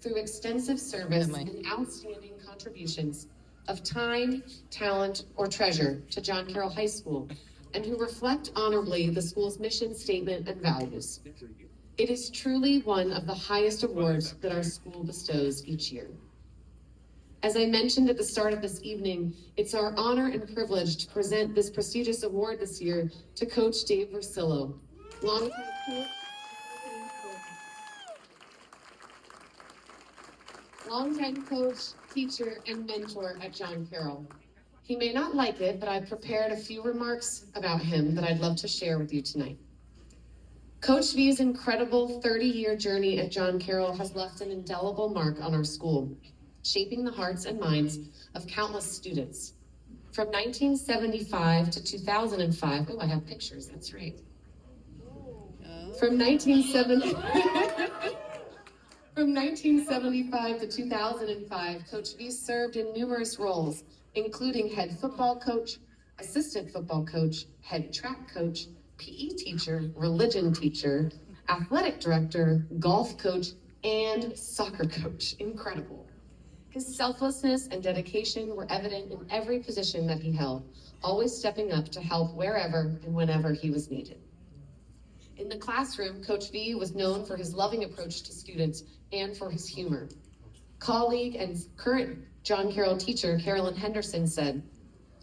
through extensive service and outstanding contributions of time, talent, or treasure to John Carroll High School, and who reflect honorably the school's mission statement and values. It is truly one of the highest awards that our school bestows each year. As I mentioned at the start of this evening, it's our honor and privilege to present this prestigious award this year to Coach Dave Vercillo, longtime coach, teacher, and mentor at John Carroll. He may not like it, but I've prepared a few remarks about him that I'd love to share with you tonight. Coach V's incredible 30-year journey at John Carroll has left an indelible mark on our school, shaping the hearts and minds of countless students. From 1975 to 2005, oh, I have pictures, that's right. From 1975 to 2005, Coach V served in numerous roles, including head football coach, assistant football coach, head track coach, PE teacher, religion teacher, athletic director, golf coach, and soccer coach. Incredible. His selflessness and dedication were evident in every position that he held, always stepping up to help wherever and whenever he was needed. In the classroom, Coach V was known for his loving approach to students and for his humor. Colleague and current John Carroll teacher Carolyn Henderson said,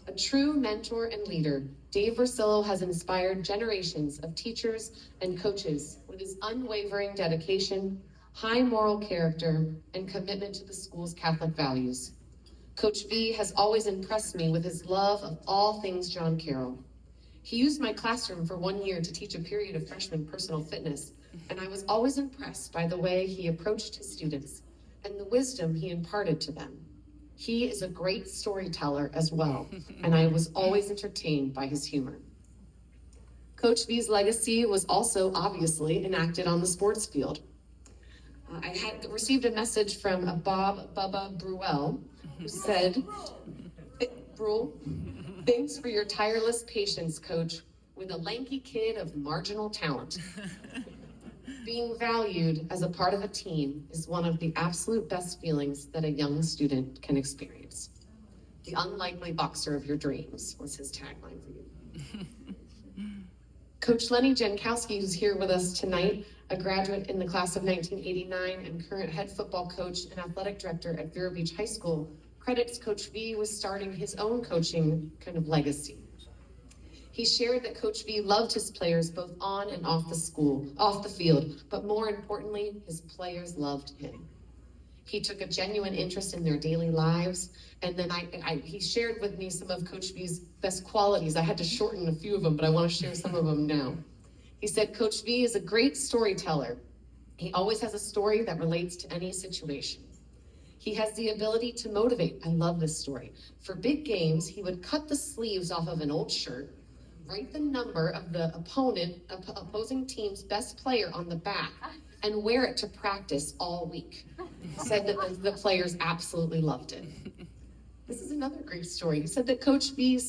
"A true mentor and leader, Dave Vercillo has inspired generations of teachers and coaches with his unwavering dedication, high moral character, and commitment to the school's Catholic values. Coach V has always impressed me with his love of all things John Carroll. He used my classroom for 1 year to teach a period of freshman personal fitness, and I was always impressed by the way he approached his students and the wisdom he imparted to them. He is a great storyteller as well, and I was always entertained by his humor." Coach V's legacy was also obviously enacted on the sports field. I had received a message from a Bob Bubba Bruel, who said, "Bruel, thanks for your tireless patience, Coach, with a lanky kid of marginal talent. Being valued as a part of a team is one of the absolute best feelings that a young student can experience. The unlikely boxer of your dreams," was his tagline for you. Coach Lenny Jankowski, who's here with us tonight, a graduate in the class of 1989 and current head football coach and athletic director at Vero Beach High School, credits Coach V with starting his own coaching kind of legacy. He shared that Coach V loved his players both on and off the field, but more importantly, his players loved him. He took a genuine interest in their daily lives, and then he shared with me some of Coach V's best qualities. I had to shorten a few of them, but I want to share some of them now. He said, "Coach V is a great storyteller. He always has a story that relates to any situation. He has the ability to motivate." I love this story. "For big games, he would cut the sleeves off of an old shirt, write the number of the opposing team's best player on the back, and wear it to practice all week." Said that the players absolutely loved it. This is another great story. He said that Coach V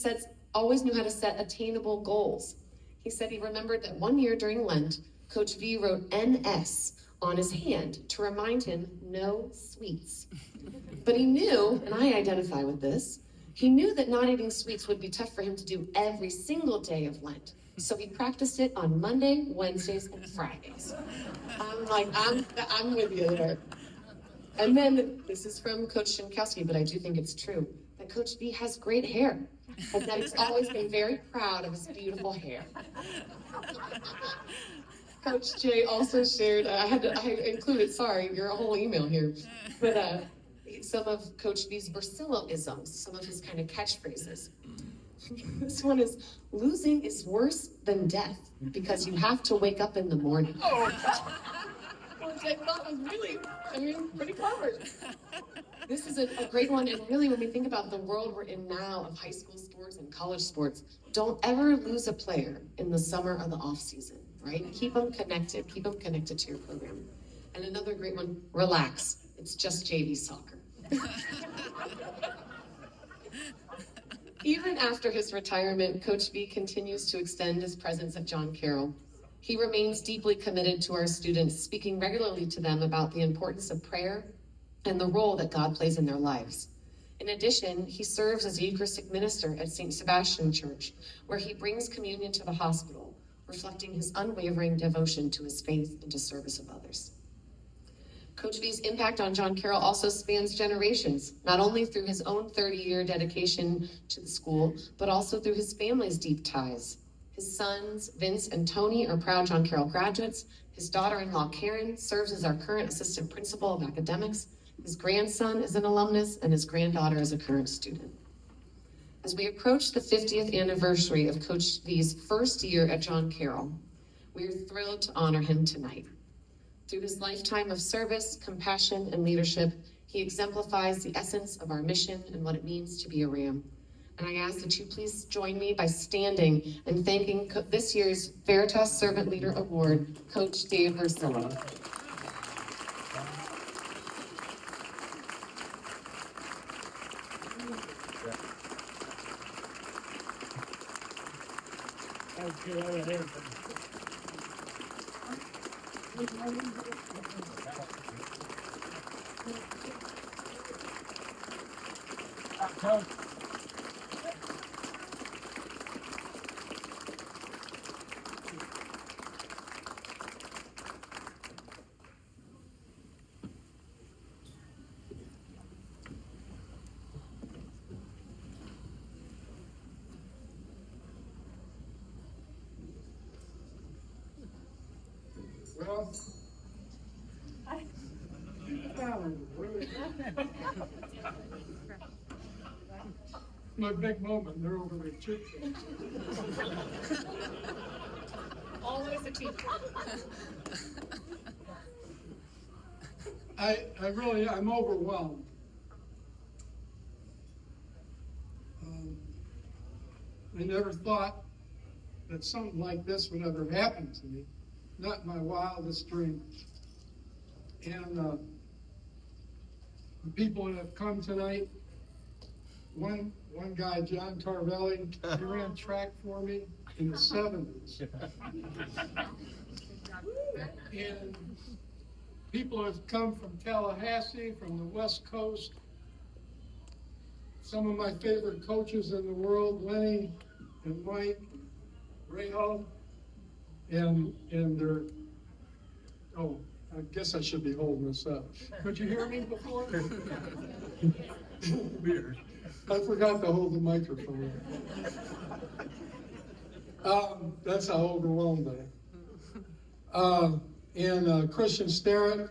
always knew how to set attainable goals. He said he remembered that 1 year during Lent, Coach V wrote NS on his hand to remind him no sweets. But he knew, and I identify with this, he knew that not eating sweets would be tough for him to do every single day of Lent. So he practiced it on Monday, Wednesdays, and Fridays. I'm with you there. And then, this is from Coach Jankowski, but I do think it's true, that Coach V has great hair, and that he's always been very proud of his beautiful hair. Coach J also shared, I included, sorry, your whole email here, but some of Coach V's Vercillo-isms, some of his kind of catchphrases. This one is, "Losing is worse than death because you have to wake up in the morning." Which I thought was really, pretty clever. This is a great one, and really when we think about the world we're in now of high school sports and college sports, don't ever lose a player in the summer or the off season, right? Keep them connected to your program. And another great one, "Relax, it's just JV soccer." Even after his retirement, Coach V continues to extend his presence at John Carroll. He remains deeply committed to our students, speaking regularly to them about the importance of prayer, and the role that God plays in their lives. In addition, he serves as a Eucharistic minister at St. Sebastian Church, where he brings communion to the hospital, reflecting his unwavering devotion to his faith and to service of others. Coach V's impact on John Carroll also spans generations, not only through his own 30-year dedication to the school, but also through his family's deep ties. His sons, Vince and Tony, are proud John Carroll graduates. His daughter-in-law, Karen, serves as our current assistant principal of academics. His grandson is an alumnus, and his granddaughter is a current student. As we approach the 50th anniversary of Coach V's first year at John Carroll, we are thrilled to honor him tonight. Through his lifetime of service, compassion, and leadership, he exemplifies the essence of our mission and what it means to be a Ram. And I ask that you please join me by standing and thanking this year's Veritas Servant Leader Award, Coach Dave Vercillo. Well, my big moment, they're over there chit-chatting. Always a teacher. I'm overwhelmed. I never thought that something like this would ever happen to me. Not in my wildest dreams. And the people that have come tonight, one guy, John Carvelli, he ran track for me in the 70s. And people have come from Tallahassee, from the West Coast. Some of my favorite coaches in the world, Lenny and Mike, Ray Hull, and they're, oh, I guess I should be holding this up. Could you hear me before? Weird. I forgot to hold the microphone. That's how overwhelmed I am. And Christian Starrett,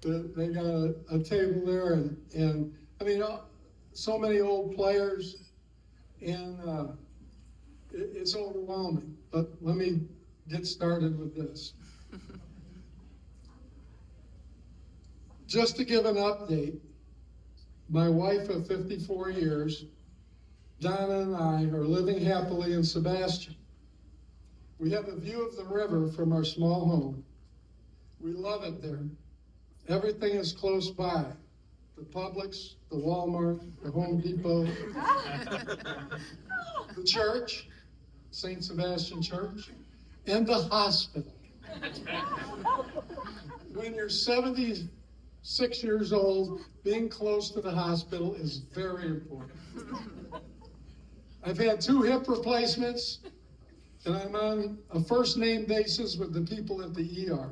they got a table there, and I mean, so many old players, and it's overwhelming. But let me get started with this. Just to give an update, my wife of 54 years, Donna, and I are living happily in Sebastian. We have a view of the river from our small home. We love it there. Everything is close by. The Publix, the Walmart, the Home Depot, the church, St. Sebastian Church, and the hospital. When you're 76 years old, being close to the hospital is very important. I've had 2 hip replacements, and I'm on a first name basis with the people at the ER.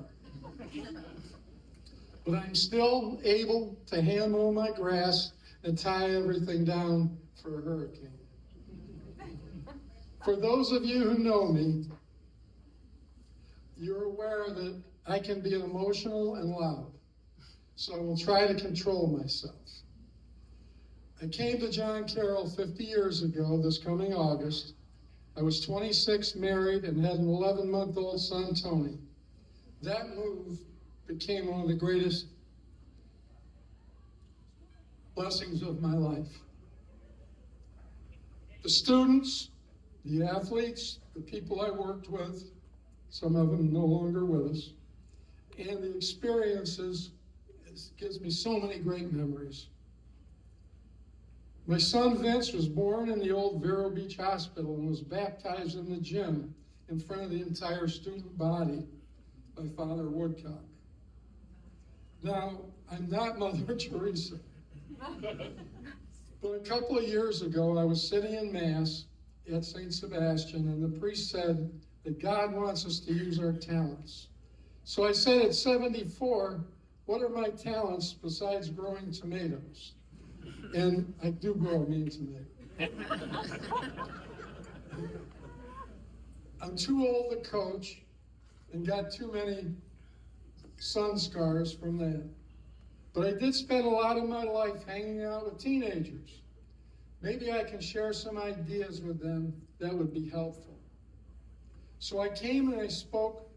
But I'm still able to hand mow my grass and tie everything down for a hurricane. For those of you who know me, you're aware that I can be emotional and loud, so I will try to control myself. I came to John Carroll 50 years ago this coming August. I was 26, married, and had an 11-month-old son, Tony. That move became one of the greatest blessings of my life. The students, the athletes, the people I worked with, some of them no longer with us, and the experiences, it gives me so many great memories. My son Vince was born in the old Vero Beach Hospital and was baptized in the gym in front of the entire student body by Father Woodcock. Now, I'm not Mother Teresa. But a couple of years ago, I was sitting in Mass at St. Sebastian, and the priest said that God wants us to use our talents. So I said, at 74, what are my talents besides growing tomatoes? And I do grow a mean tomato. I'm too old to coach and got too many sun scars from that. But I did spend a lot of my life hanging out with teenagers. Maybe I can share some ideas with them that would be helpful. So I came and I spoke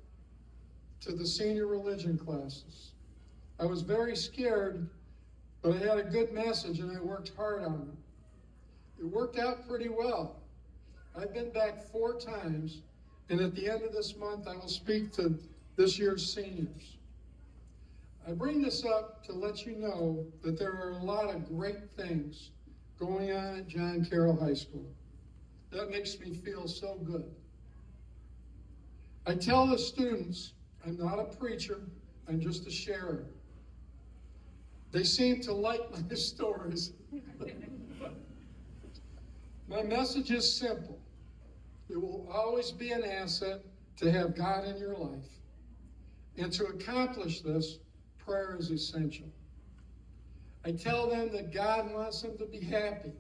to the senior religion classes. I was very scared, but I had a good message and I worked hard on it. It worked out pretty well. I've been back 4 times, and at the end of this month, I will speak to this year's seniors. I bring this up to let you know that there are a lot of great things going on at John Carroll High School. That makes me feel so good. I tell the students, I'm not a preacher, I'm just a sharer. They seem to like my stories. My message is simple. It will always be an asset to have God in your life. And to accomplish this, prayer is essential. I tell them that God wants them to be happy,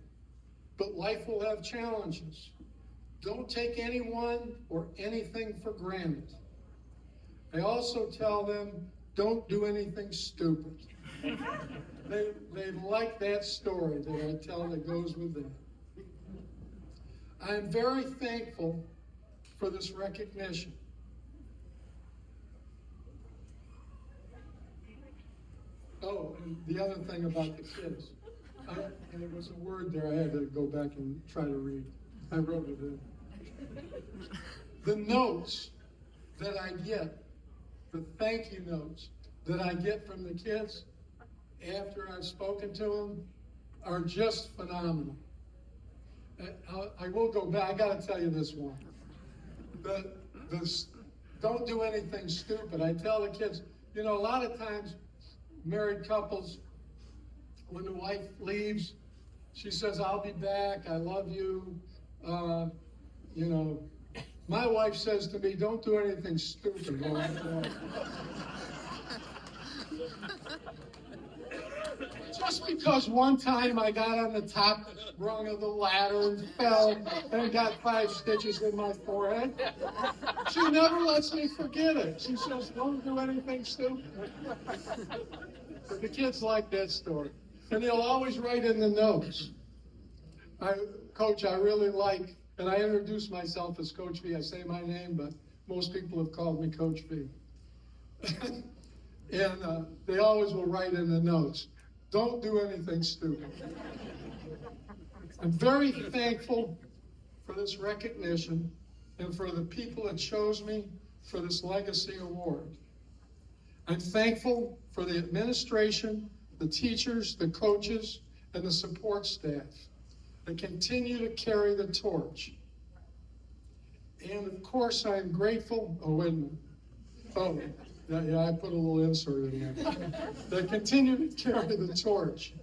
but life will have challenges. Don't take anyone or anything for granted. I also tell them, don't do anything stupid. They like that story that I tell that goes with that. I am very thankful for this recognition. Oh, and the other thing about the kids, and it was a word there I had to go back and try to read. I wrote it in. The notes that I get, the thank you notes that I get from the kids after I've spoken to them are just phenomenal. I will go back. I got to tell you this one. Don't do anything stupid. I tell the kids, a lot of times married couples, when the wife leaves, she says, I'll be back. I love you. My wife says to me, don't do anything stupid. Just because one time I got on the top rung of the ladder and fell and got 5 stitches in my forehead, she never lets me forget it. She says, don't do anything stupid. But the kids like that story. And they'll always write in the notes. Coach, I really like, and I introduce myself as Coach V. I say my name, but most people have called me Coach V. And they always will write in the notes, don't do anything stupid. I'm very thankful for this recognition and for the people that chose me for this legacy award. I'm thankful for the administration, the teachers, the coaches, and the support staff that continue to carry the torch. And of course, I'm grateful. Oh, wait a minute. Oh, yeah, I put a little insert in there. That continue to carry the torch.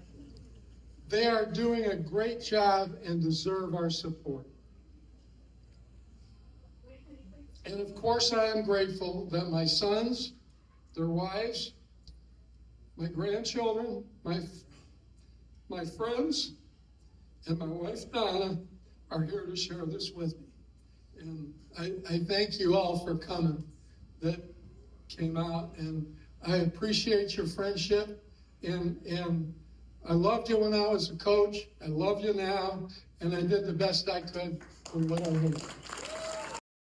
They are doing a great job and deserve our support. And of course, I am grateful that my sons, their wives, my grandchildren, my friends, and my wife Donna are here to share this with me. And I thank you all for coming that came out, and I appreciate your friendship, and I loved you when I was a coach, I love you now, and I did the best I could with what I knew.